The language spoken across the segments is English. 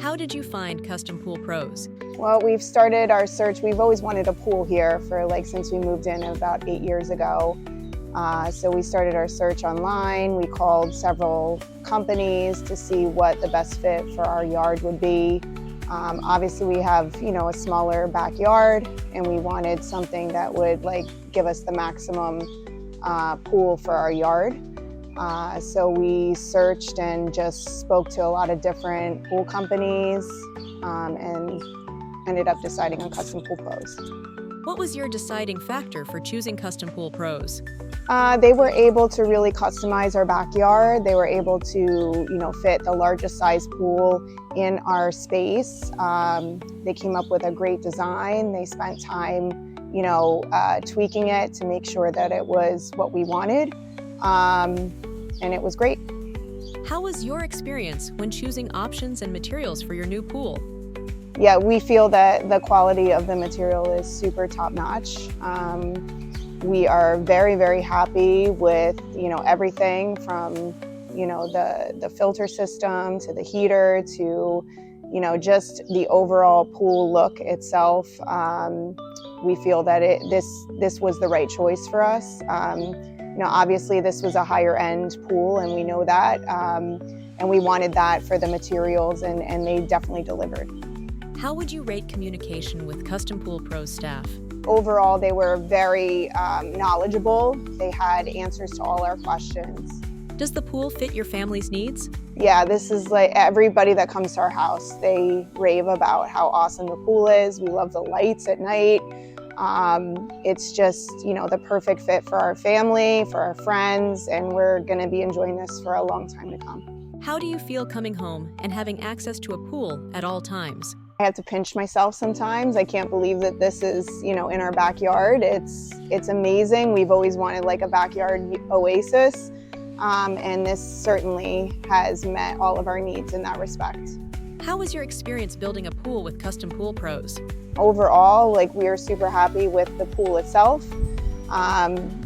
How did you find Custom Pool Pros? Well, we've started our search. We've always wanted a pool here for since we moved in about 8 years ago. So we started our search online. We called several companies to see what the best fit for our yard would be. Obviously, we have a smaller backyard, and we wanted something that would give us the maximum pool for our yard. So we searched and just spoke to a lot of different pool companies and ended up deciding on Custom Pool Pros. What was your deciding factor for choosing Custom Pool Pros? They were able to really customize our backyard. They were able to, fit the largest size pool in our space. They came up with a great design. They spent time, tweaking it to make sure that it was what we wanted. And it was great. How was your experience when choosing options and materials for your new pool? Yeah, we feel that the quality of the material is super top-notch. We are very, very happy with, everything from, the filter system to the heater to, just the overall pool look itself. We feel that this was the right choice for us. Obviously this was a higher end pool, and we know that, and we wanted that for the materials, and they definitely delivered. How would you rate communication with Custom Pool Pros staff? Overall, they were very knowledgeable. They had answers to all our questions. Does the pool fit your family's needs? Yeah, this is everybody that comes to our house, they rave about how awesome the pool is. We love the lights at night. It's just, the perfect fit for our family, for our friends, and we're gonna be enjoying this for a long time to come. How do you feel coming home and having access to a pool at all times? I have to pinch myself sometimes. I can't believe that this is, in our backyard. It's amazing. We've always wanted a backyard oasis, and this certainly has met all of our needs in that respect. How was your experience building a pool with Custom Pool Pros? Overall, we are super happy with the pool itself.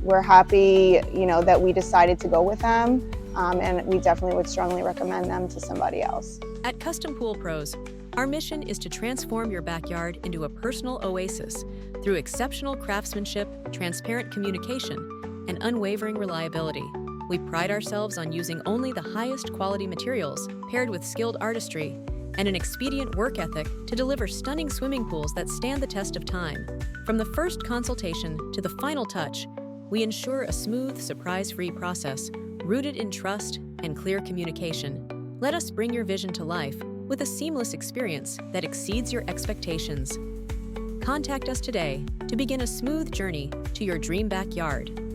We're happy, that we decided to go with them, and we definitely would strongly recommend them to somebody else. At Custom Pool Pros, our mission is to transform your backyard into a personal oasis through exceptional craftsmanship, transparent communication, and unwavering reliability. We pride ourselves on using only the highest quality materials paired with skilled artistry and an expedient work ethic to deliver stunning swimming pools that stand the test of time. From the first consultation to the final touch, we ensure a smooth, surprise-free process rooted in trust and clear communication. Let us bring your vision to life with a seamless experience that exceeds your expectations. Contact us today to begin a smooth journey to your dream backyard.